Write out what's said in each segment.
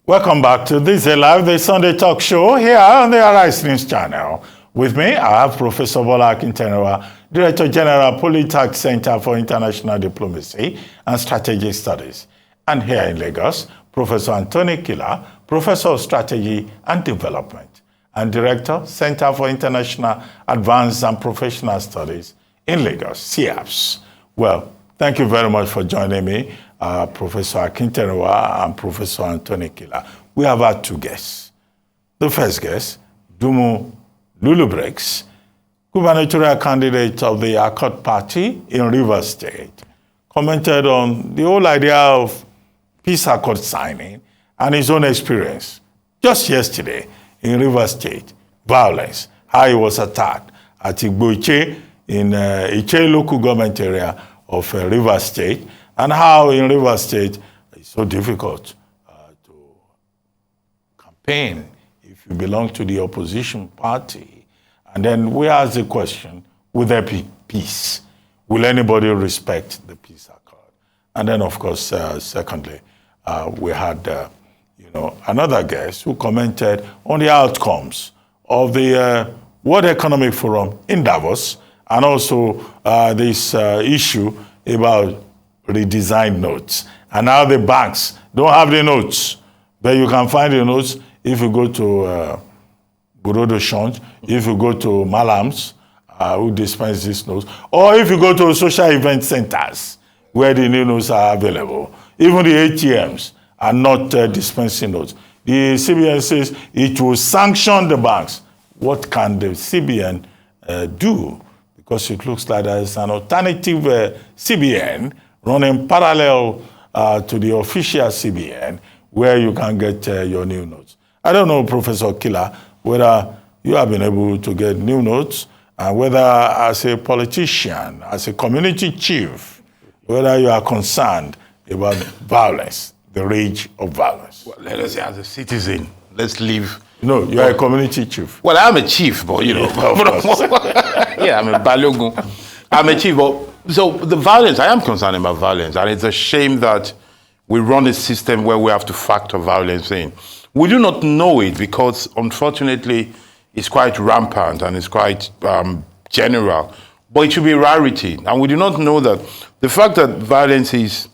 Welcome back to This Is Live, the Sunday talk show here on the Arise News channel. With me, I have Professor Bola Akintenewa, Director General, Polytech Center for International Diplomacy and Strategic Studies. And here in Lagos, Professor Anthony Kila, Professor of Strategy and Development, and Director, Center for International Advanced and Professional Studies in Lagos, CIAPS. Well, thank you very much for joining me, Professor Akintenewa and Professor Anthony Kila. We have had two guests. The first guest, Dumu Lulubrex, gubernatorial candidate of the Accord Party in Rivers State, commented on the whole idea of peace accord signing and his own experience just yesterday in Rivers State, violence, how he was attacked at Igbo in Iche local government area of Rivers State, and how in Rivers State it's so difficult to campaign if you belong to the opposition party. And then we ask the question, will there be peace? Will anybody respect the peace accord? And then, of course, secondly, we had another guest who commented on the outcomes of the World Economic Forum in Davos, and also this issue about redesigned notes. And now the banks don't have the notes, but you can find the notes if you go to Bureau de Change, if you go to Malams, who dispense these notes, or if you go to social event centers where the new notes are available. Even the ATMs are not dispensing notes. The CBN says it will sanction the banks. What can the CBN do? Because it looks like there's an alternative CBN running parallel to the official CBN where you can get your new notes. I don't know, Professor Kila, whether you have been able to get new notes, and whether as a politician, as a community chief, whether you are concerned about violence, the rage of violence. Well, let us say as a citizen, let's live. No, you are a community chief. Well, I'm a chief, but you know. Yeah, I'm a balogun. I'm a chief, but so the violence, I am concerned about violence, and it's a shame that we run a system where we have to factor violence in. We do not know it because, unfortunately, it's quite rampant and it's quite general, but it should be a rarity. And we do not know that the fact that violence is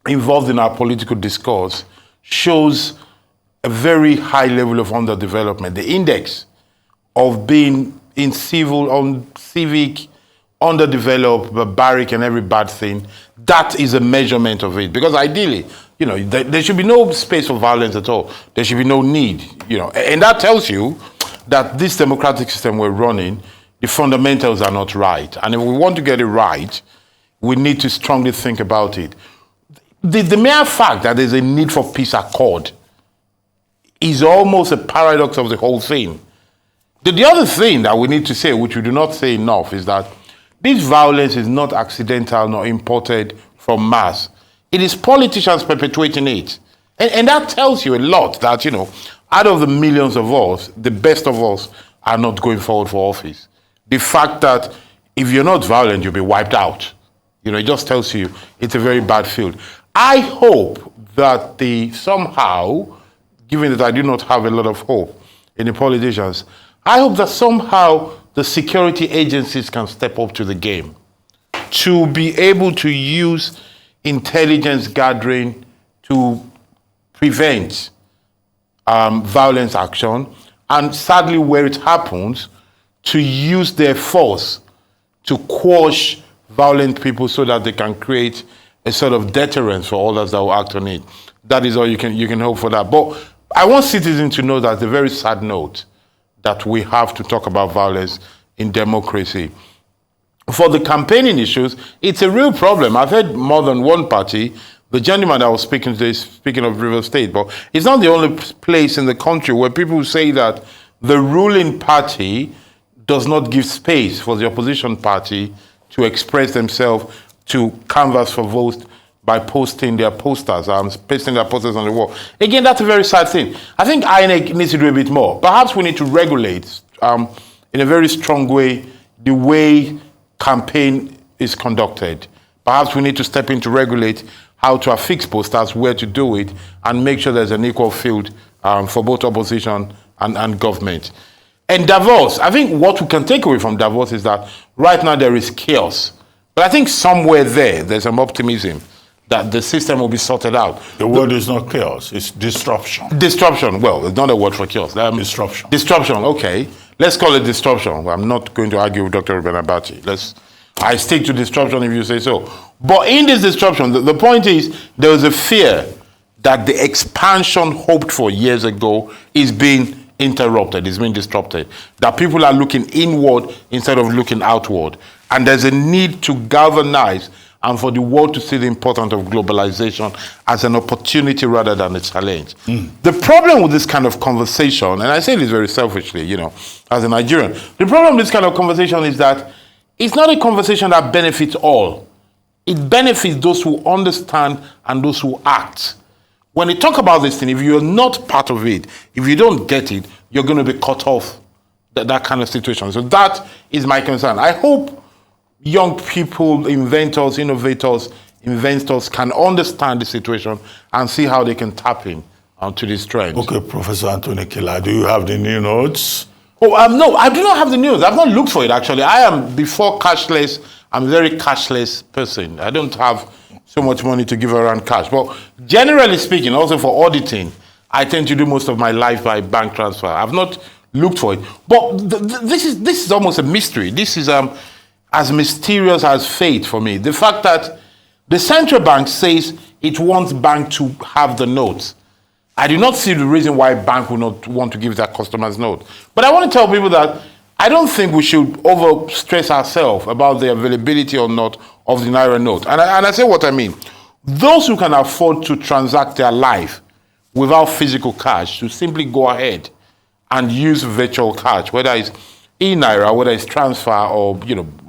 involved in our political discourse shows a very high level of underdevelopment. The index of being in civic, underdeveloped, barbaric, and every bad thing, that is a measurement of it. Because ideally, there should be no space for violence at all. There should be no need, and that tells you that this democratic system we're running, the fundamentals are not right. And if we want to get it right, we need to strongly think about it. The mere fact that there's a need for peace accord is almost a paradox of the whole thing. The other thing that we need to say, which we do not say enough, is that this violence is not accidental nor imported from mass. It is politicians perpetuating it. And that tells you a lot that, out of the millions of us, the best of us are not going forward for office. The fact that if you're not violent, you'll be wiped out. It just tells you it's a very bad field. I hope that somehow, given that I do not have a lot of hope in the politicians, I hope that somehow the security agencies can step up to the game to be able to use intelligence gathering to prevent violence action, and sadly where it happens, to use their force to quash violent people so that they can create a sort of deterrence for others that will act on it. That is all you can hope for that. But I want citizens to know that it's a very sad note that we have to talk about violence in democracy. For the campaigning issues, it's a real problem. I've heard more than one party. The gentleman I was speaking to is speaking of River State, but it's not the only place in the country where people say that the ruling party does not give space for the opposition party to express themselves, to canvass for votes by posting their posters, pasting their posters on the wall. Again, that's a very sad thing. I think INEC needs to do a bit more. Perhaps we need to regulate in a very strong way the way campaign is conducted. Perhaps we need to step in to regulate how to affix posters, where to do it, and make sure there's an equal field for both opposition and government. And Davos, I think what we can take away from Davos is that right now there is chaos. But I think somewhere there's some optimism that the system will be sorted out. The word is not chaos, it's disruption. Disruption, well, it's not a word for chaos. Disruption. Disruption, okay. Let's call it disruption. I'm not going to argue with Dr. Ruben Abati. I stick to disruption if you say so. But in this disruption, the point is there was a fear that the expansion hoped for years ago is being interrupted, is being disrupted. That people are looking inward instead of looking outward. And there's a need to galvanize and for the world to see the importance of globalization as an opportunity rather than a challenge. The problem with this kind of conversation, and I say this very selfishly, as a Nigerian, the problem with this kind of conversation is that it's not a conversation that benefits all. It benefits those who understand and those who act. When they talk about this thing, if you're not part of it, if you don't get it, you're going to be cut off that kind of situation. So that is my concern. I hope young people, inventors, innovators, investors can understand the situation and see how they can tap in to this trend. Okay, Professor Anthony Kila, do you have the new notes? Oh, no, I do not have the news. I've not looked for it, actually. I am, before cashless, I'm a very cashless person. I don't have so much money to give around cash. But generally speaking, also for auditing, I tend to do most of my life by bank transfer. I've not looked for it. But this is almost a mystery. This is as mysterious as fate for me. The fact that the central bank says it wants bank to have the notes. I do not see the reason why bank would not want to give their customers note. But I want to tell people that I don't think we should overstress ourselves about the availability or not of the Naira note. And I say what I mean. Those who can afford to transact their life without physical cash should simply go ahead and use virtual cash, whether it's e-Naira, whether it's transfer or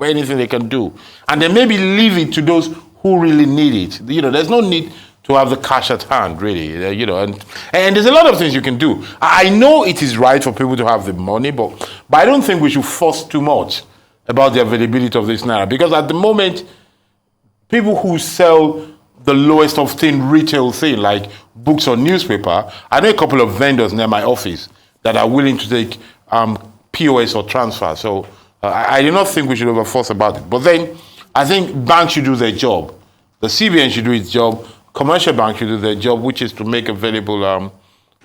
anything they can do. And then maybe leave it to those who really need it. There's no need to have the cash at hand, really, and there's a lot of things you can do. I know it is right for people to have the money, but I don't think we should force too much about the availability of this Naira, because at the moment, people who sell the lowest of retail thing, like books or newspaper, I know a couple of vendors near my office that are willing to take POS or transfer, so I do not think we should overforce about it. But then, I think banks should do their job. The CBN should do its job. Commercial banks should do their job, which is to make available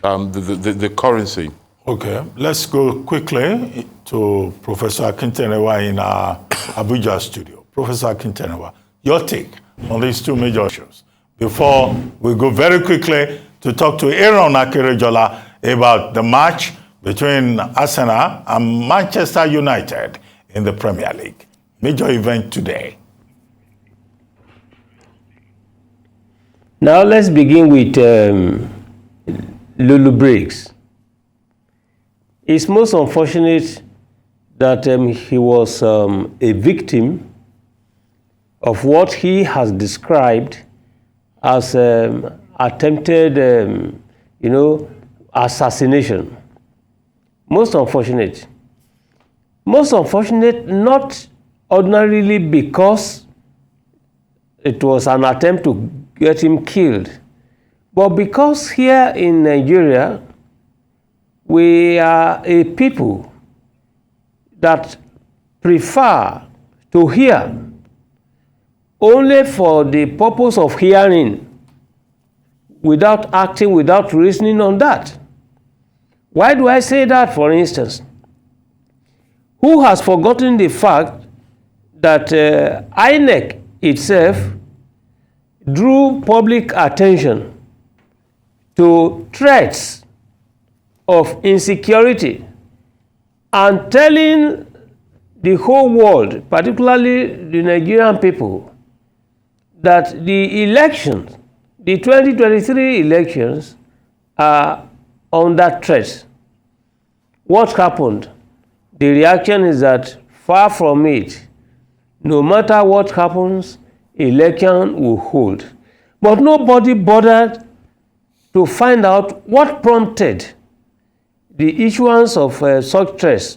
the currency. Okay, let's go quickly to Professor Akintenewa in our Abuja studio. Professor Akintenewa, your take on these two major issues before we go very quickly to talk to Aaron Akerejola about the match between Arsenal and Manchester United in the Premier League. Major event today. Now let's begin with Lulu Briggs. It's most unfortunate that he was a victim of what he has described as attempted, assassination. Most unfortunate. Most unfortunate not ordinarily because it was an attempt to get him killed, but because here in Nigeria, we are a people that prefer to hear only for the purpose of hearing, without acting, without reasoning on that. Why do I say that, for instance? Who has forgotten the fact that INEC itself drew public attention to threats of insecurity and telling the whole world, particularly the Nigerian people, that the elections, the 2023 elections, are under threat. What happened? The reaction is that far from it, no matter what happens, election will hold. But nobody bothered to find out what prompted the issuance of such threats,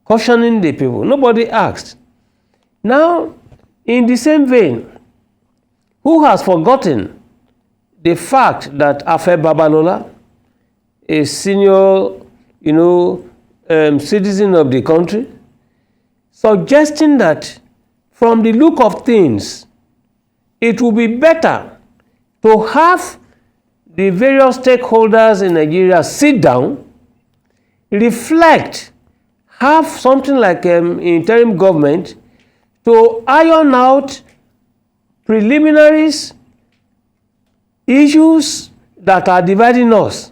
cautioning the people. Nobody asked. Now, in the same vein, Who has forgotten the fact that Afe Babalola, a senior, citizen of the country, suggesting that from the look of things, it would be better to have the various stakeholders in Nigeria sit down, reflect, have something like interim government to iron out preliminaries, issues that are dividing us,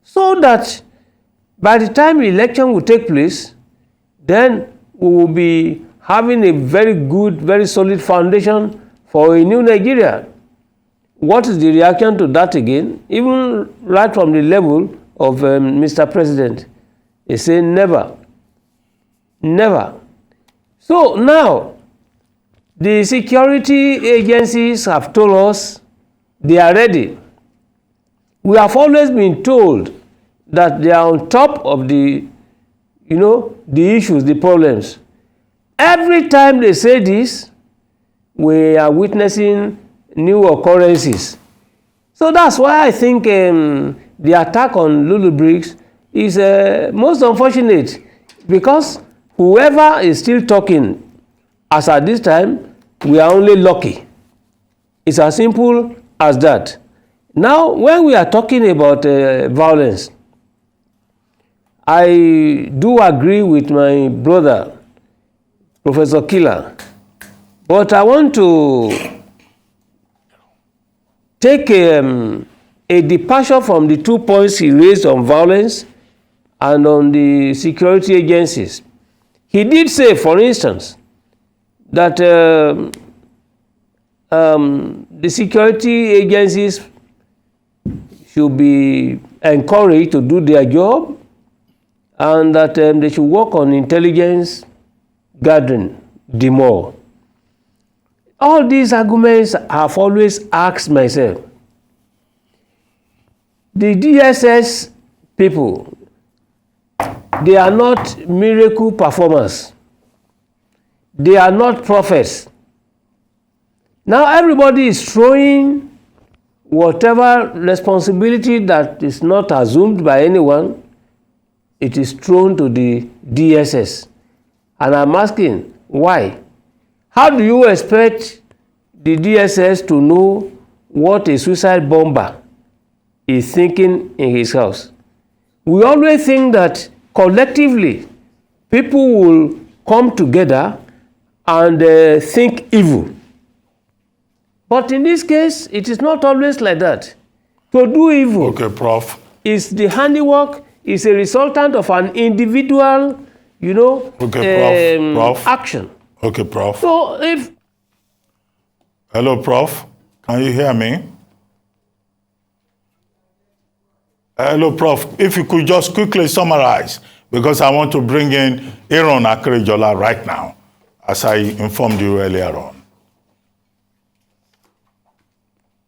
so that by the time election will take place, then we will be having a very good, very solid foundation for a new Nigeria. What is the reaction to that again? Even right from the level of Mr. President, they say never. Never. So now, the security agencies have told us they are ready. We have always been told that they are on top of the issues, the problems. Every time they say this, we are witnessing new occurrences. So that's why I think the attack on Lulu Briggs is most unfortunate, because whoever is still talking as at this time, we are only lucky. It's as simple as that. Now, when we are talking about violence, I do agree with my brother, Professor Killer, but I want to take a departure from the 2 points he raised on violence and on the security agencies. He did say, for instance, that the security agencies should be encouraged to do their job, and that they should work on intelligence gathering the more. All these arguments I've always asked myself. The DSS people, they are not miracle performers. They are not prophets. Now everybody is throwing whatever responsibility that is not assumed by anyone, it is thrown to the DSS. And I'm asking, why? How do you expect the DSS to know what a suicide bomber is thinking in his house? We always think that collectively people will come together and think evil. But in this case, it is not always like that. To do evil, Okay, Prof. is the handiwork, is a resultant of an individual, Prof. action. Okay, Prof. So if Hello, Prof. Can you hear me? Hello, Prof. If you could just quickly summarize, because I want to bring in Aaron Akerejola right now, as I informed you earlier on.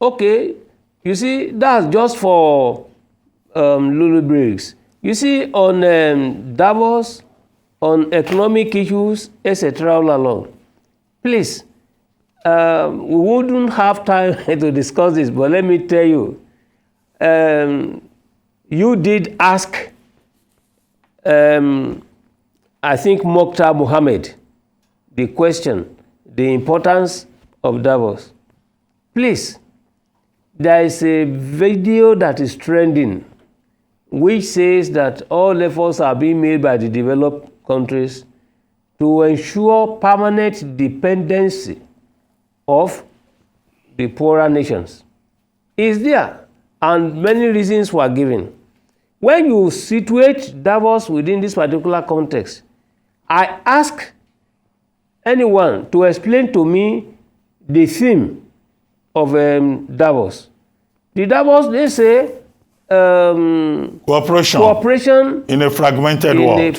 okay, you see, that's just for Lulu Briggs. You see, on Davos, on economic issues, etc., all along. Please, we wouldn't have time to discuss this, but let me tell you, you did ask, I think, Mokhtar Mohammed, the question, the importance of Davos. Please, there is a video that is trending which says that all efforts are being made by the developed countries to ensure permanent dependency of the poorer nations. It's there, and many reasons were given. When you situate Davos within this particular context, I ask anyone to explain to me the theme of Davos. The Davos, they say, cooperation in a fragmented world. In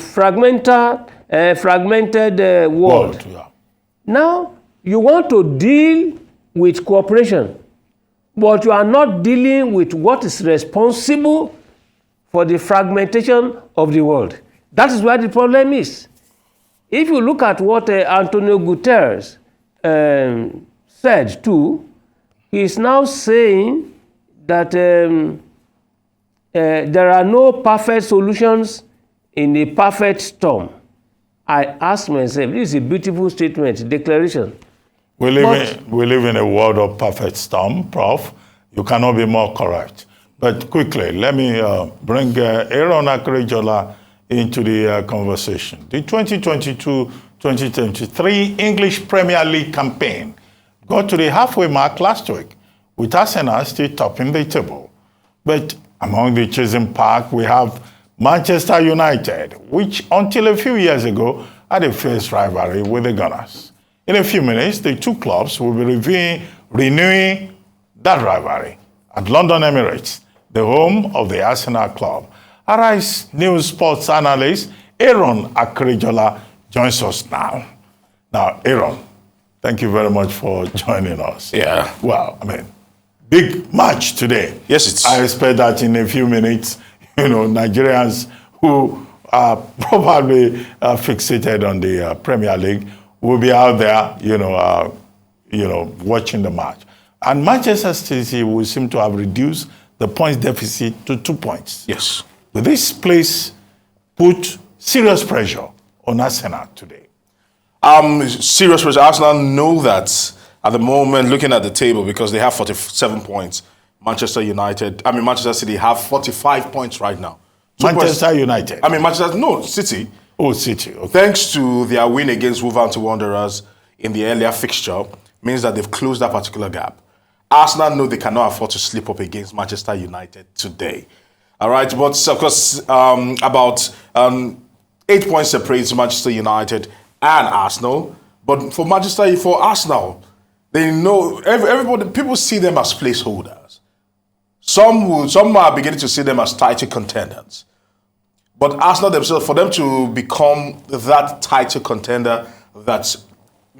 a fragmented world. Yeah. Now, you want to deal with cooperation, but you are not dealing with what is responsible for the fragmentation of the world. That is where the problem is. If you look at what Antonio Guterres said too, he is now saying that there are no perfect solutions in a perfect storm. I ask myself, this is a beautiful statement, declaration. We live in a world of perfect storm, Prof. You cannot be more correct. But quickly, let me bring Aaron Akrejola into the conversation. The 2022-2023 English Premier League campaign got to the halfway mark last week, with Arsenal still topping the table. But among the chasing pack, we have Manchester United, which until a few years ago had a fierce rivalry with the Gunners. In a few minutes, the two clubs will be renewing that rivalry at London Emirates, the home of the Arsenal club. Arise News sports analyst Aaron Akrejola joins us now. Now, Aaron, thank you very much for joining us. Yeah. Well, I mean, big match today. Yes, it's. I expect that in a few minutes, Nigerians who are probably fixated on the Premier League will be out there, watching the match. And Manchester City will seem to have reduced the points deficit to 2 points. Yes. Will this place put serious pressure on Arsenal today? Serious pressure. Arsenal know that at the moment, looking at the table, because they have 47 points. Manchester City have 45 points right now. Manchester United. City. Oh, City. Okay. Thanks to their win against Wolverhampton Wanderers in the earlier fixture, means that they've closed that particular gap. Arsenal know they cannot afford to slip up against Manchester United today. All right, but of course, about 8 points separates Manchester United and Arsenal. But for Arsenal, they know people see them as placeholders. Some are beginning to see them as title contenders. But Arsenal themselves, for them to become that title contender that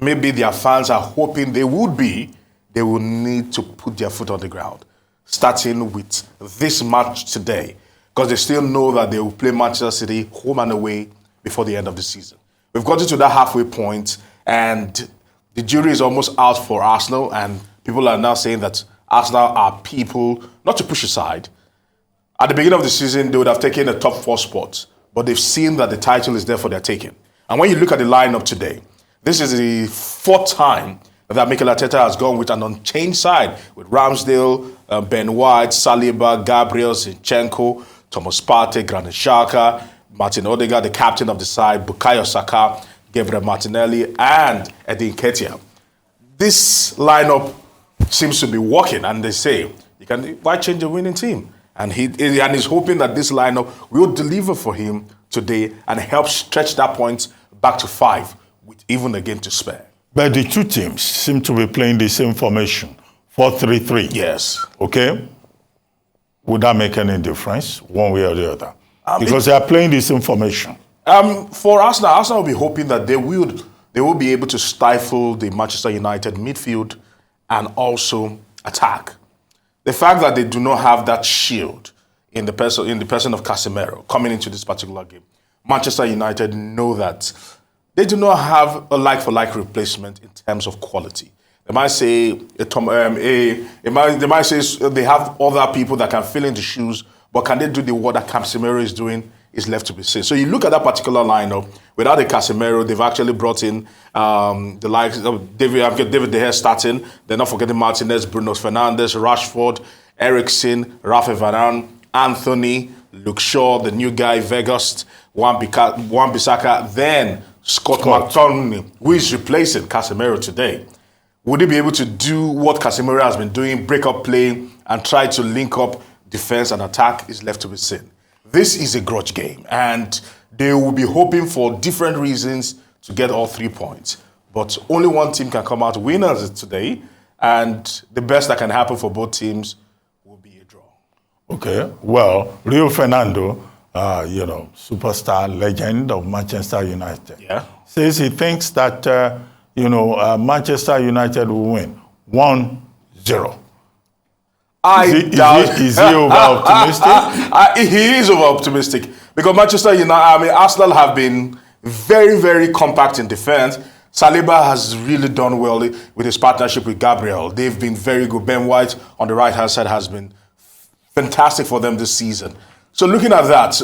maybe their fans are hoping they would be, they will need to put their foot on the ground, starting with this match today, because they still know that they will play Manchester City home and away before the end of the season. We've gotten to that halfway point, and the jury is almost out for Arsenal, and people are now saying that Arsenal are people not to push aside. At the beginning of the season, they would have taken a top 4 spot, but they've seen that the title is there for their taking. And when you look at the lineup today, this is the 4th time that Mikel Arteta has gone with an unchanged side, with Ramsdale, Ben White, Saliba, Gabriel, Zinchenko, Thomas Partey, Granit Xhaka, Martin Odegaard, the captain of the side, Bukayo Saka, Gabriel Martinelli, and Edin Nketiah. This lineup seems to be working, and they say, why change a winning team? And he's hoping that this lineup will deliver for him today and help stretch that point back to 5, with even a game to spare. But the two teams seem to be playing the same formation, 4-3-3. Yes. Okay? Would that make any difference, one way or the other? Because they are playing the same formation. For Arsenal will be hoping that they will be able to stifle the Manchester United midfield and also attack. The fact that they do not have that shield in the person of Casemiro coming into this particular game, Manchester United know that they do not have a like-for-like replacement in terms of quality. They might say they might say they have other people that can fill in the shoes, but can they do the work that Casemiro is doing? Is left to be seen. So you look at that particular lineup, without a Casemiro, they've actually brought in the likes of David De Gea starting. They're not forgetting Martinez, Bruno Fernandes, Rashford, Eriksen, Rafa Varane, Anthony, Luke Shaw, the new guy, Vegas, Wan-Bissaka, then Scott McTominay, who is replacing Casemiro today. Would he be able to do what Casemiro has been doing, break up play, and try to link up defense and attack? Is left to be seen. This is a grudge game, and they will be hoping for different reasons to get all 3 points. But only one team can come out winners today, and the best that can happen for both teams will be a draw. Okay, well, Rio Fernando, superstar legend of Manchester United, says he thinks that, Manchester United will win 1-0. Is he over-optimistic? He is over-optimistic because Manchester United, Arsenal have been very, very compact in defense. Saliba has really done well with his partnership with Gabriel. They've been very good. Ben White on the right-hand side has been fantastic for them this season. So looking at that,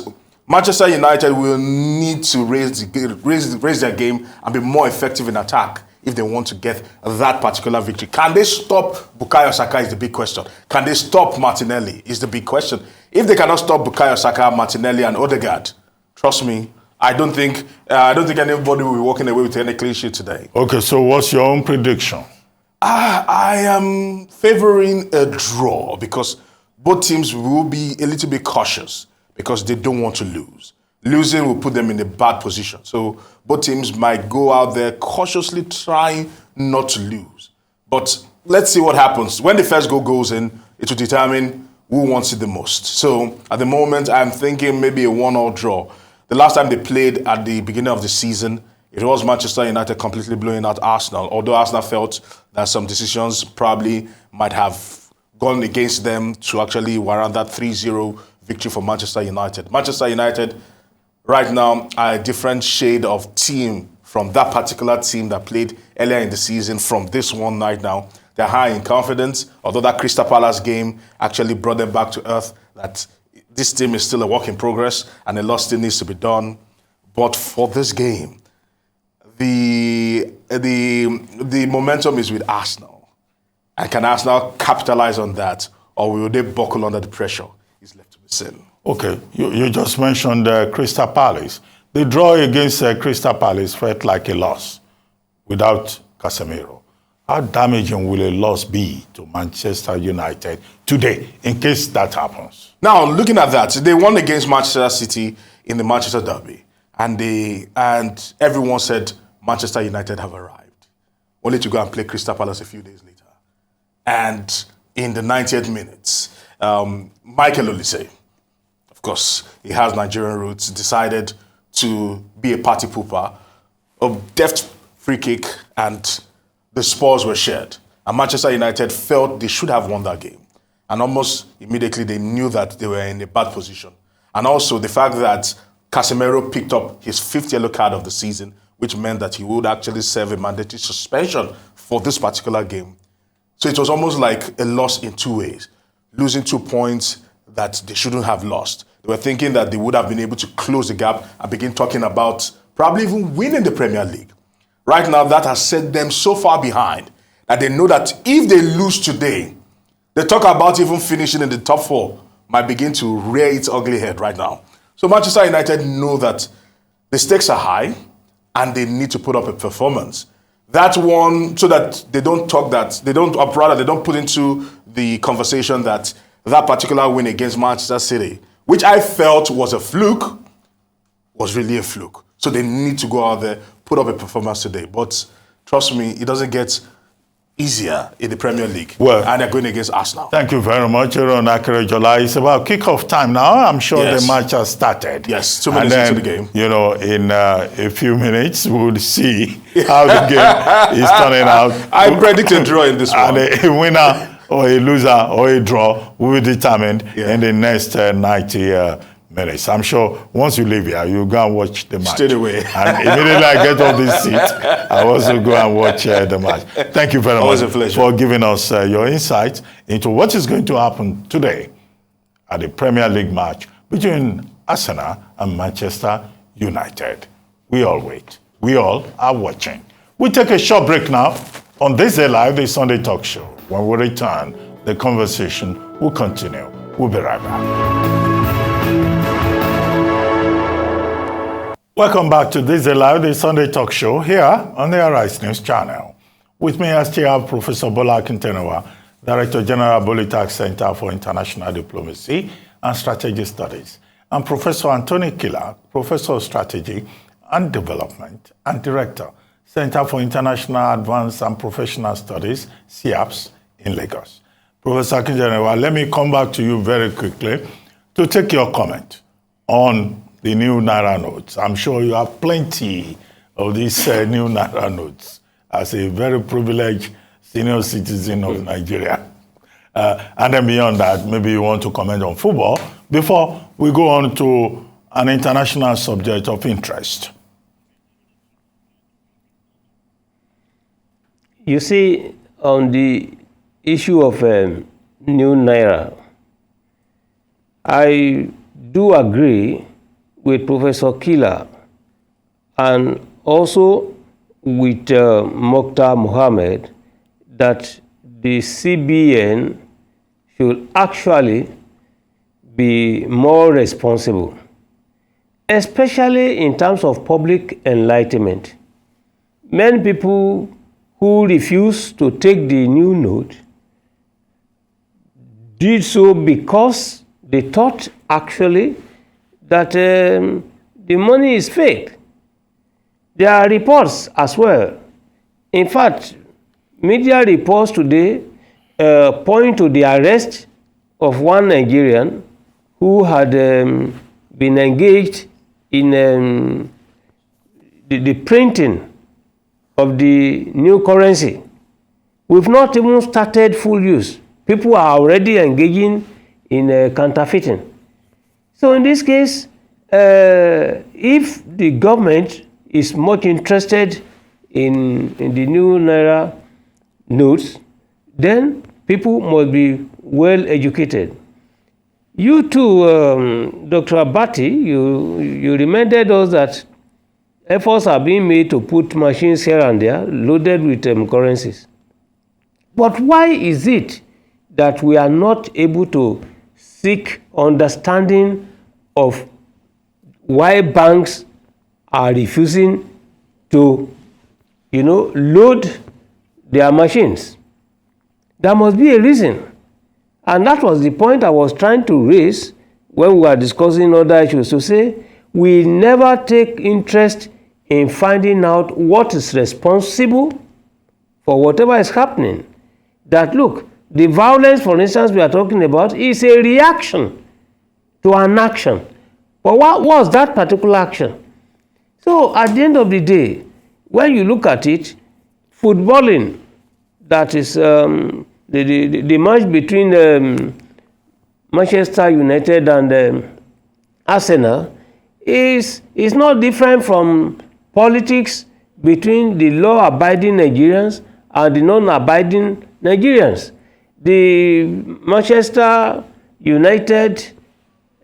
Manchester United will need to raise their game and be more effective in attack if they want to get that particular victory. Can they stop Bukayo Saka is the big question. Can they stop Martinelli is the big question. If they cannot stop Bukayo Saka, Martinelli and Odegaard, trust me, I don't think anybody will be walking away with any clean sheet today. Okay, so what's your own prediction? I am favoring a draw because both teams will be a little bit cautious because they don't want to lose. Losing will put them in a bad position. So both teams might go out there cautiously trying not to lose. But let's see what happens. When the first goal goes in, it will determine who wants it the most. So at the moment, I'm thinking maybe a 1-1 draw. The last time they played at the beginning of the season, it was Manchester United completely blowing out Arsenal. Although Arsenal felt that some decisions probably might have gone against them to actually warrant that 3-0 victory for Manchester United. Manchester United right now are a different shade of team from that particular team that played earlier in the season from this one right now. They're high in confidence, although that Crystal Palace game actually brought them back to earth, that this team is still a work in progress and a lot still needs to be done. But for this game, the momentum is with Arsenal. And can Arsenal capitalize on that, or will they buckle under the pressure? Is left to be seen. Okay, you just mentioned Crystal Palace. The draw against Crystal Palace felt like a loss without Casemiro. How damaging will a loss be to Manchester United today in case that happens? Now, looking at that, they won against Manchester City in the Manchester Derby, and everyone said Manchester United have arrived, only to go and play Crystal Palace a few days later. And in the 90th minutes, Michael Olise, of course, he has Nigerian roots, decided to be a party pooper, a deft free kick, and the spoils were shared. And Manchester United felt they should have won that game. And almost immediately they knew that they were in a bad position. And also the fact that Casemiro picked up his 5th yellow card of the season, which meant that he would actually serve a mandatory suspension for this particular game. So it was almost like a loss in 2 ways. Losing 2 points that they shouldn't have lost. They were thinking that they would have been able to close the gap and begin talking about probably even winning the Premier League. Right now, that has set them so far behind that they know that if they lose today, the talk about even finishing in the top 4 might begin to rear its ugly head right now. So Manchester United know that the stakes are high and they need to put up a performance. That one, so that they don't talk that, they don't put into the conversation that particular win against Manchester City, which I felt was a fluke, was really a fluke. So they need to go out there, put up a performance today. But trust me, it doesn't get easier in the Premier League. Well, and they're going against Arsenal. Thank you very much, Aaron Akerejola. It's about kickoff time now. I'm sure the match has started. Yes, 2 minutes into the game. You know, in a few minutes, we'll see how the game is turning out. I predict a draw in this one. And a winner or a loser or a draw will be determined in the next 90 minutes. I'm sure once you leave here, you go and watch the match. Straight away. And immediately I get off this seat, I also go and watch the match. Thank you very Always much a pleasure. for giving us your insight into what is going to happen today at the Premier League match between Arsenal and Manchester United. We all wait. We all are watching. We take a short break now on This Day Live, the Sunday talk show. When we return, the conversation will continue. We'll be right back. Welcome back to This Day Live, the Sunday talk show here on the Arise News channel. With me, I still have Professor Bola Akintenewa, Director General, Bolitax Center for International Diplomacy and Strategic Studies, and Professor Anthony Killer, Professor of Strategy and Development and Director, Center for International Advanced and Professional Studies, CIAPS, in Lagos. Professor Akintenewa, let me come back to you very quickly to take your comment on the new Naira notes. I'm sure you have plenty of these new Naira notes as a very privileged senior citizen of Nigeria. And then beyond that, maybe you want to comment on football before we go on to an international subject of interest. You see, on the issue of new naira, I do agree with Professor Kila and also with Mokhtar Mohammed that the CBN should actually be more responsible, especially in terms of public enlightenment. Many people who refuse to take the new note did so because they thought actually that the money is fake. There are reports as well. In fact, media reports today point to the arrest of one Nigerian who had been engaged in the printing of the new currency. We've not even started full use. People are already engaging in counterfeiting. So in this case, if the government is much interested in the new naira notes, then people must be well educated. You too, Dr. Abati, you reminded us that efforts are being made to put machines here and there loaded with currencies. But why is it that we are not able to seek understanding of why banks are refusing to, load their machines? There must be a reason. And that was the point I was trying to raise when we were discussing other issues, to say we never take interest in finding out what is responsible for whatever is happening. That, look, the violence, for instance, we are talking about is a reaction to an action. But what was that particular action? So at the end of the day, when you look at it, footballing, that is the match between Manchester United and Arsenal is not different from politics between the law-abiding Nigerians and the non-abiding Nigerians. The Manchester United,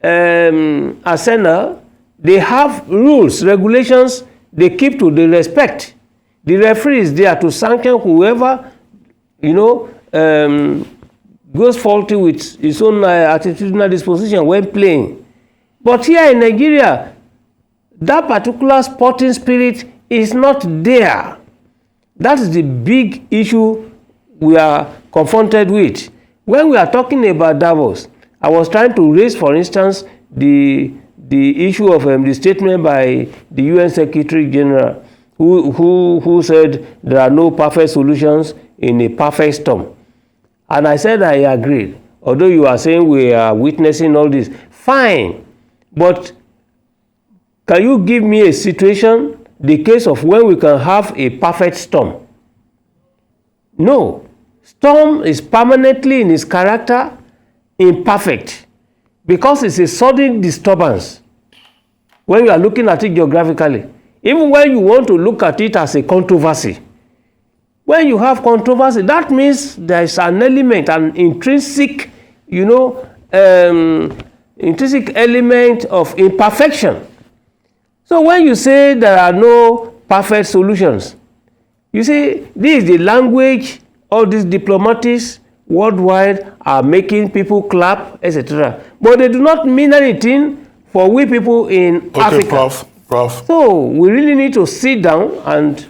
Arsenal, they have rules, regulations they keep to, the respect. The referee is there to sanction whoever, goes faulty with his own attitudinal disposition when playing. But here in Nigeria, that particular sporting spirit is not there. That is the big issue we are confronted with. When we are talking about Davos, I was trying to raise, for instance, the issue of the statement by the UN Secretary General, who said there are no perfect solutions in a perfect storm. And I said I agreed. Although you are saying we are witnessing all this, fine. But can you give me a situation, the case of when we can have a perfect storm? No. Storm is permanently in its character imperfect because it's a sudden disturbance when you are looking at it geographically. Even when you want to look at it as a controversy. When you have controversy, that means there is an element, an intrinsic, intrinsic element of imperfection. So when you say there are no perfect solutions, you see, this is the language all these diplomatists worldwide are making people clap, etc. But they do not mean anything for we people in Africa. Prof. So we really need to sit down and...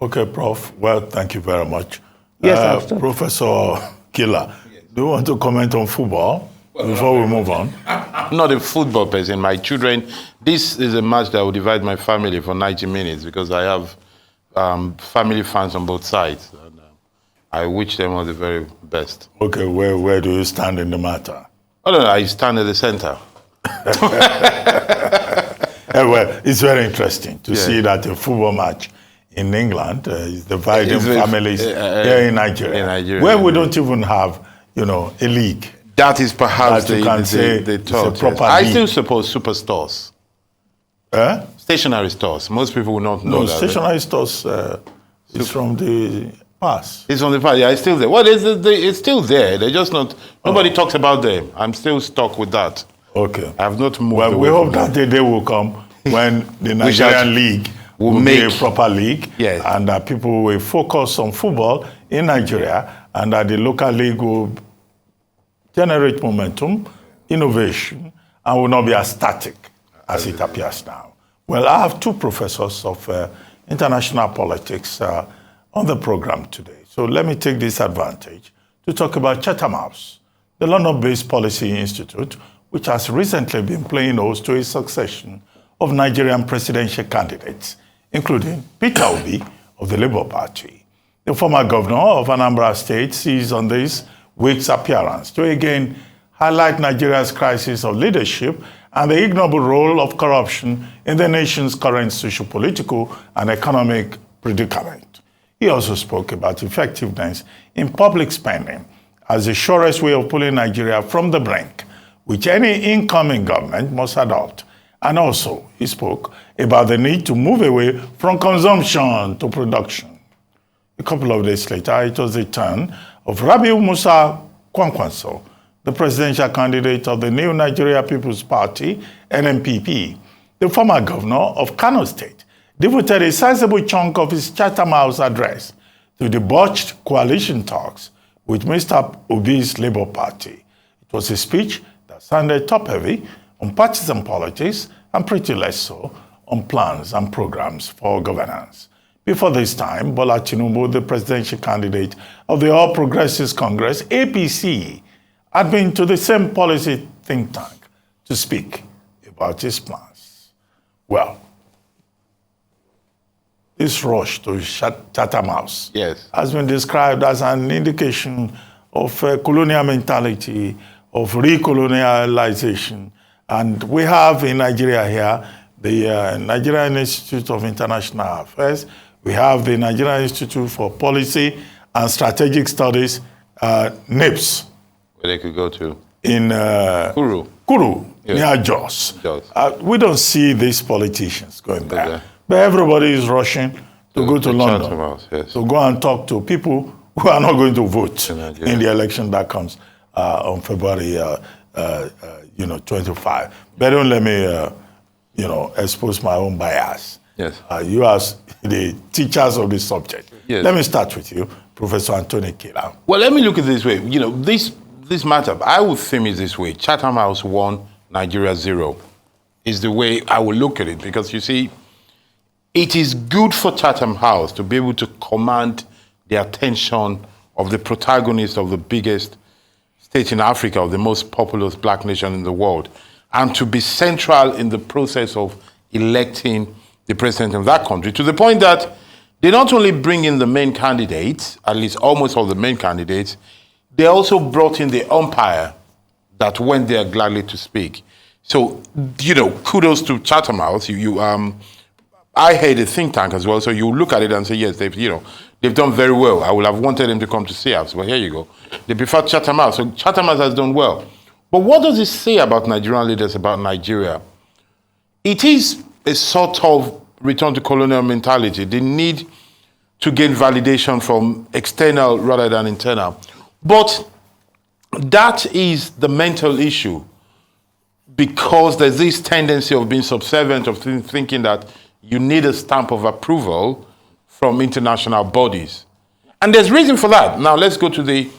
Okay, Prof. Well, thank you very much. Yes, Professor Kila, do you want to comment on football before we move on? I'm not a football person. My children, this is a match that will divide my family for 90 minutes because I have family fans on both sides. And, I wish them all the very best. Okay, where do you stand in the matter? Oh, no, I stand at the center. Well, it's very interesting to see that a football match in England is dividing families here in Nigeria. Where we don't even have, a league. That is perhaps that the thought. Yes. I still suppose superstores. Eh? Stationary stores. Most people will not know that. Stationary stores It's from the past. It's on the past. Yeah, it's still there. Well, it's still there. They're just not. Nobody talks about them. I'm still stuck with that. Okay. I have not moved. Well, we away hope from that the day will come when the We shall- Nigerian league will will be a make- proper league, Yes. and that people will focus on football in Nigeria, and that the local league will generate momentum, innovation, and will not be as static as it appears now. Well, I have two professors of international politics on the program today. So let me take this advantage to talk about Chatham House, the London-based policy institute, which has recently been playing host to a succession of Nigerian presidential candidates, including Peter Obi of the Labour Party. The former governor of Anambra State seized on this week's appearance to again highlight Nigeria's crisis of leadership and the ignoble role of corruption in the nation's current socio-political and economic predicament. He also spoke about effectiveness in public spending as the surest way of pulling Nigeria from the brink, which any incoming government must adopt. And also, he spoke about the need to move away from consumption to production. A couple of days later, it was the turn of Rabiu Musa Kwankwaso, the presidential candidate of the New Nigeria People's Party, NNPP. The former governor of Kano State devoted a sizable chunk of his Chatham House address to the botched coalition talks with Mr. Obi's Labour Party. It was a speech that sounded top-heavy on partisan politics and pretty less so on plans and programs for governance. Before this time, Bola Tinubu, the presidential candidate of the All Progressives Congress, APC, had been to the same policy think tank to speak about his plans. Well, this rush to Chatham House Yes. has been described as an indication of colonial mentality, of recolonialization. And we have in Nigeria here the Nigerian Institute of International Affairs. We have the Nigerian Institute for Policy and Strategic Studies, NIPS, Where they could go to. in Kuru. near Jos. Jos. We don't see these politicians going there. Okay. But everybody is rushing to go to Chatham London House, yes. to go and talk to people who are not going to vote In Nigeria. in the election that comes on February 25. But don't let me expose my own bias. Yes. You as the teachers of this subject. Yes. Let me start with you, Professor Anthony Kila. Well, let me look at it this way. This matter, I would frame it this way. Chatham House 1, Nigeria 0 is the way I would look at it. Because you see, it is good for Chatham House to be able to command the attention of the protagonist of the biggest state in Africa, of the most populous black nation in the world, and to be central in the process of electing the president of that country, to the point that they not only bring in the main candidates, at least almost all the main candidates, they also brought in the umpire that went there gladly to speak. So, kudos to Chatham House. I head a think tank as well, so you look at it and say, yes, they've done very well. I would have wanted them to come to see us, but here you go. They prefer Chatham House, so Chatham House has done well. But what does it say about Nigerian leaders, about Nigeria? It is a sort of return to colonial mentality. They need to gain validation from external rather than internal. But that is the mental issue, because there's this tendency of being subservient, of thinking that you need a stamp of approval from international bodies. And there's reason for that. Now let's go to the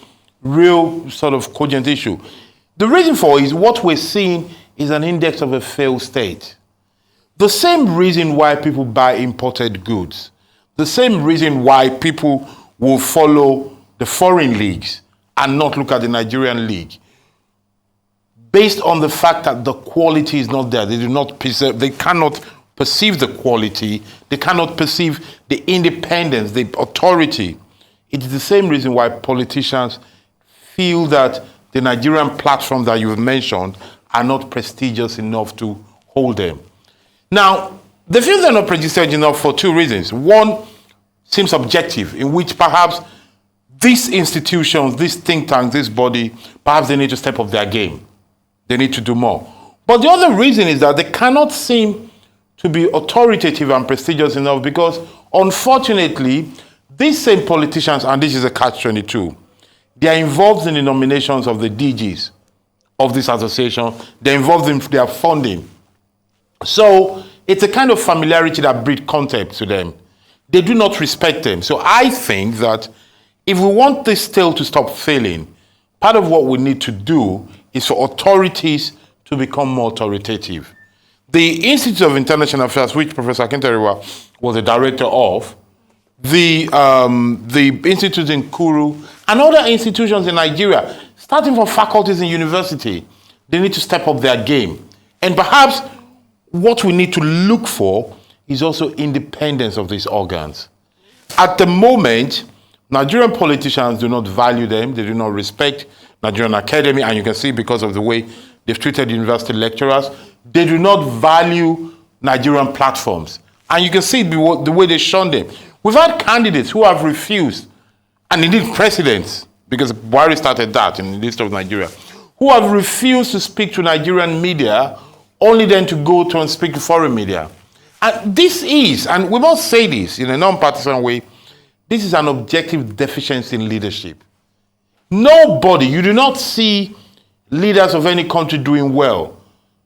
real sort of cogent issue. The reason for it is what we're seeing is an index of a failed state. The same reason why people buy imported goods, the same reason why people will follow the foreign leagues and not look at the Nigerian league, based on the fact that the quality is not there. They do not preserve, they cannot perceive the quality, they cannot perceive the independence, the authority. It's the same reason why politicians feel that the Nigerian platform that you've mentioned are not prestigious enough to hold them. Now, they feel they're not prestigious enough for two reasons. One seems objective, in which perhaps these institutions, this think tank, this body, perhaps they need to step up their game. They need to do more. But the other reason is that they cannot seem to be authoritative and prestigious enough, because unfortunately, these same politicians, and this is a catch-22, they are involved in the nominations of the DGs of this association. They're involved in their funding. So it's a kind of familiarity that breeds contempt to them. They do not respect them. So I think that if we want this tale to stop failing, part of what we need to do is for authorities to become more authoritative. The Institute of International Affairs, which Professor Akinteriwa was the director of, the institutes in Kuru, and other institutions in Nigeria, starting from faculties in university, they need to step up their game. And perhaps what we need to look for is also independence of these organs. At the moment, Nigerian politicians do not value them, they do not respect Nigerian academy, and you can see because of the way they've treated university lecturers, they do not value Nigerian platforms. And you can see the way they shun them. We've had candidates who have refused, and indeed presidents, because Buhari started that in the list of Nigeria, who have refused to speak to Nigerian media, only then to go to and speak to foreign media. And this is, and we must say this in a non-partisan way, this is an objective deficiency in leadership. Nobody, you do not see leaders of any country doing well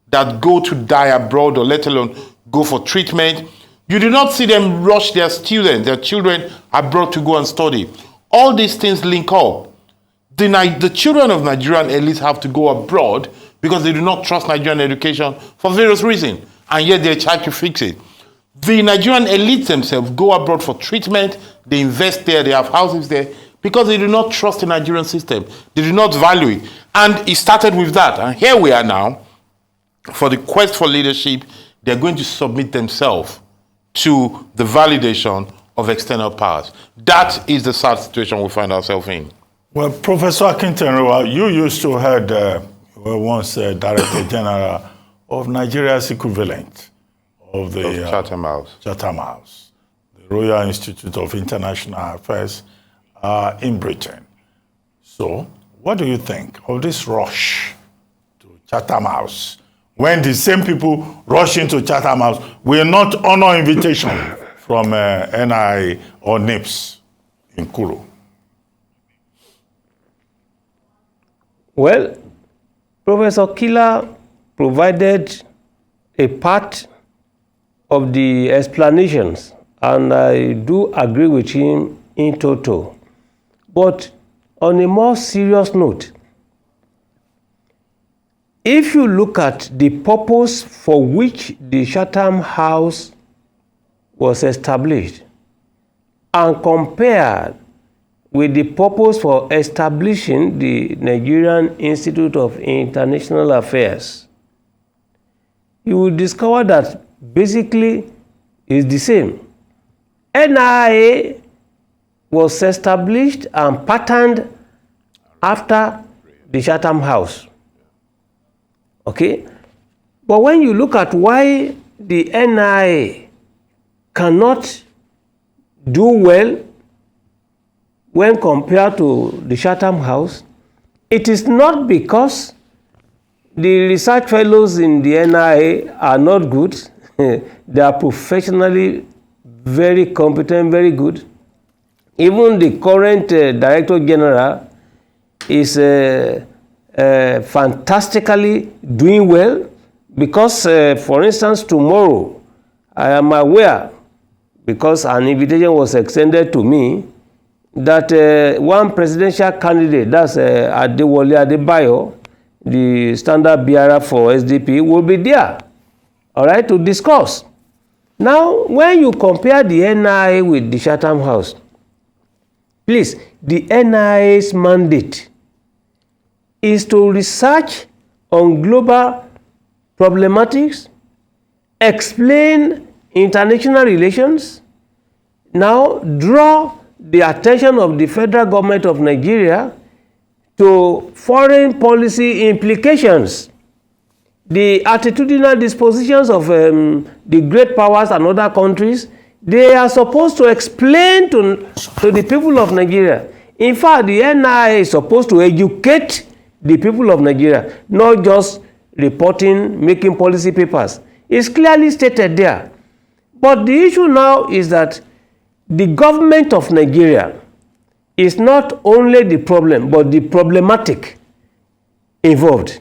that go to die abroad or let alone go for treatment. You do not see them rush their students, their children abroad to go and study. All these things link up. The children of Nigerian elites have to go abroad because they do not trust Nigerian education for various reasons, and yet they try to fix it. The Nigerian elites themselves go abroad for treatment, they invest there, they have houses there, because they do not trust the Nigerian system. They do not value it. And it started with that. And here we are now, for the quest for leadership, they're going to submit themselves to the validation of external powers. That is the sad situation we find ourselves in. Well, Professor Akinteriwa, you used to head, you were once Director General of Nigeria's equivalent of the Chatham House. Chatham House, the Royal Institute of International Affairs in Britain. So, what do you think of this rush to Chatham House? When the same people rush into Chatham House will not honor invitation from NIA or NIPS in Kuru. Well, Professor Killer provided a part of the explanations, and I do agree with him in total. But on a more serious note, if you look at the purpose for which the Chatham House was established and compare with the purpose for establishing the Nigerian Institute of International Affairs, you will discover that basically it's the same. NIA was established and patterned after the Chatham House. Okay? But when you look at why the NIA cannot do well when compared to the Chatham House, it is not because the research fellows in the NIA are not good. They are professionally very competent, very good. Even the current Director General is fantastically doing well because, for instance, tomorrow, I am aware, because an invitation was extended to me, that one presidential candidate, that's Adewale Adebayo, the standard bearer for SDP, will be there, all right, to discuss. Now, when you compare the NIA with the Chatham House, please, the NIA's mandate is to research on global problematics, explain international relations, now draw the attention of the federal government of Nigeria to foreign policy implications, the attitudinal dispositions of the great powers and other countries. They are supposed to explain to the people of Nigeria. In fact, the NIA is supposed to educate the people of Nigeria, not just reporting, making policy papers. It's clearly stated there. But the issue now is that the government of Nigeria is not only the problem, but the problematic involved.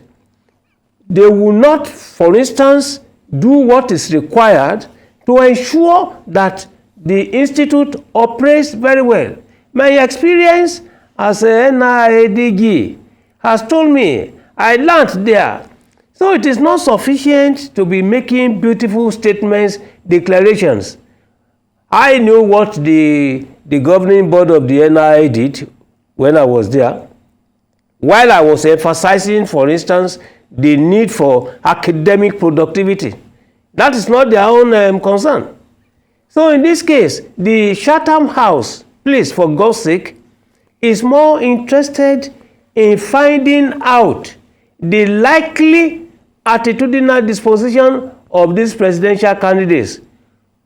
They will not, for instance, do what is required to ensure that the institute operates very well. My experience as a NIADG has told me I learned there. So it is not sufficient to be making beautiful statements, declarations. I know what the governing board of the NIA did when I was there. While I was emphasizing, for instance, the need for academic productivity, that is not their own concern. So in this case, the Chatham House, please, for God's sake, is more interested in finding out the likely attitudinal disposition of these presidential candidates.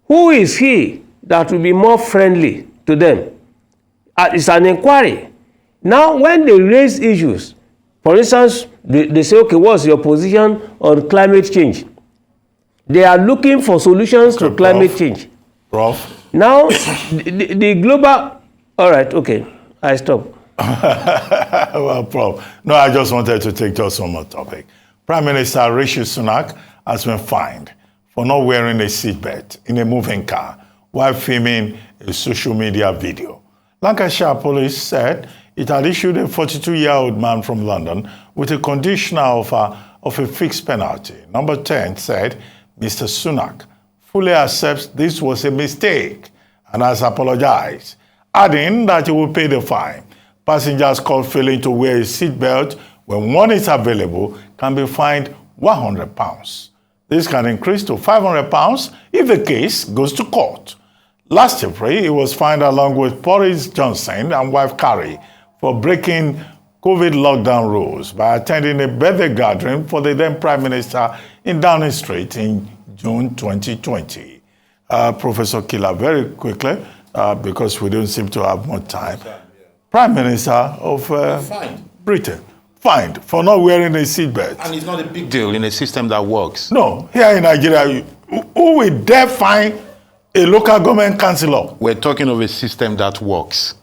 Who is he that will be more friendly to them? It's an inquiry. Now, when they raise issues, for instance, they say, okay, what's your position on climate change? They are looking for solutions to climate change. Prof? Now, the global... All right, okay, I stop. Well, Prof, no, I just wanted to take just one more topic. Prime Minister Rishi Sunak has been fined for not wearing a seatbelt in a moving car while filming a social media video. Lancashire police said it had issued a 42-year-old man from London with a conditional offer of a fixed penalty. Number 10 said Mr. Sunak fully accepts this was a mistake and has apologized, adding that he will pay the fine. Passengers caught failing to wear a seatbelt when one is available can be fined £100. This can increase to £500 if the case goes to court. Last April, he was fined along with Boris Johnson and wife Carrie for breaking COVID lockdown rules by attending a birthday gathering for the then Prime Minister in Downing Street in June 2020. Professor Killer, very quickly, because we don't seem to have more time. Prime Minister of Britain, fined for not wearing a seatbelt. And it's not a big deal in a system that works. No, here in Nigeria, who will dare fine a local government councillor? We're talking of a system that works,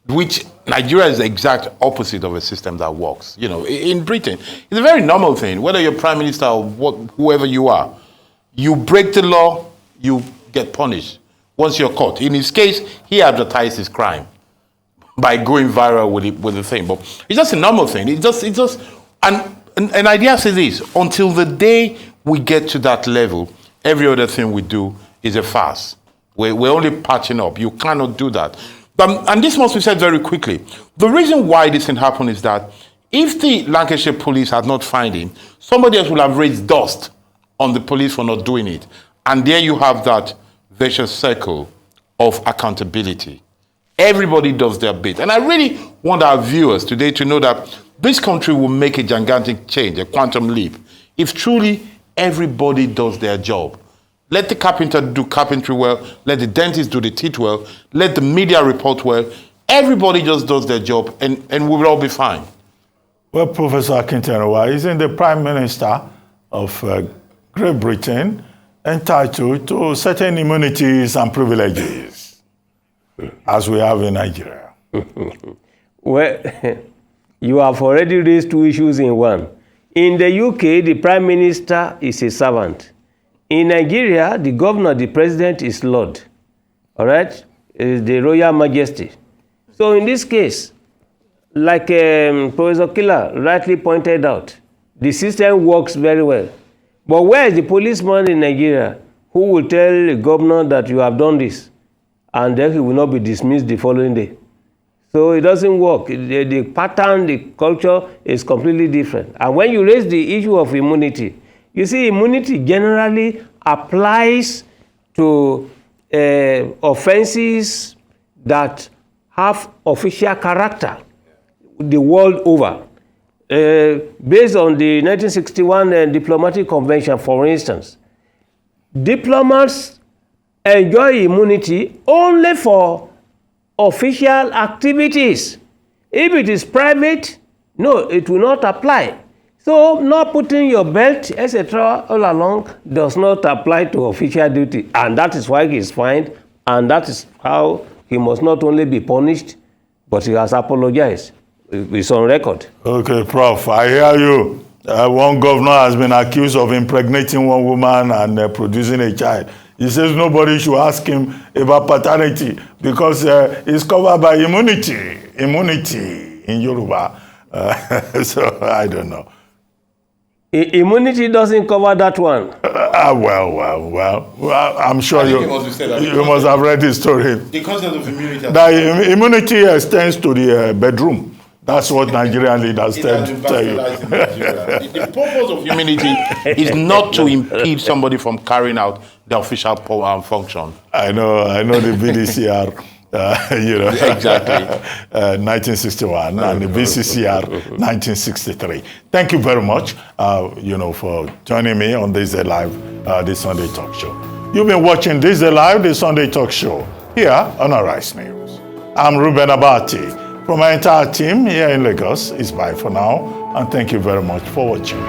which Nigeria is the exact opposite of a system that works. You know, in Britain, it's a very normal thing, whether you're prime minister or whoever you are. You break the law, you get punished once you're caught. In his case, he advertised his crime by going viral with the thing. But it's just a normal thing. It's just an idea says this: until the day we get to that level, every other thing we do is a farce. We're only patching up. You cannot do that. And this must be said very quickly. The reason why this can happen is that if the Lancashire police had not fined him, somebody else would have raised dust on the police for not doing it. And there you have that vicious circle of accountability. Everybody does their bit. And I really want our viewers today to know that this country will make a gigantic change, a quantum leap, if truly everybody does their job. Let the carpenter do carpentry well, let the dentist do the teeth well, let the media report well. Everybody just does their job and we will all be fine. Well, Professor Akintenewa, isn't the Prime Minister of Great Britain entitled to certain immunities and privileges, as we have in Nigeria? Well, you have already raised two issues in one. In the UK, the Prime Minister is a servant. In Nigeria, the governor, the president is Lord. All right? Is the Royal Majesty. So in this case, like Professor Killer rightly pointed out, the system works very well. But where is the policeman in Nigeria who will tell the governor that you have done this, and then he will not be dismissed the following day? So it doesn't work. The pattern, the culture is completely different. And when you raise the issue of immunity, you see, immunity generally applies to offenses that have official character the world over. Based on the 1961 Diplomatic Convention, for instance, diplomats enjoy immunity only for official activities. If it is private, no, it will not apply. So not putting your belt, etc., all along does not apply to official duty. And that is why he is fined And that is how he must not only be punished, but he has apologized. It's on record. Okay, Prof, I hear you. One governor has been accused of impregnating one woman and producing a child. He says nobody should ask him about paternity because it's covered by immunity in Yoruba. So I don't know. Immunity doesn't cover that one. Well, I'm sure think it must be said that you must have read the story. The concept of immunity. The immunity extends to the bedroom. That's what Nigerian leaders tell you. The purpose of immunity is not to impede somebody from carrying out the official function. I know the BDCR, Exactly. 1961 and the BCCR 1963. Thank you very much, for joining me on This Day Live, the Sunday Talk Show. You've been watching This Day Live, the Sunday Talk Show, here on Arise News. I'm Ruben Abati. From my entire team here in Lagos, it's bye for now, and thank you very much for watching.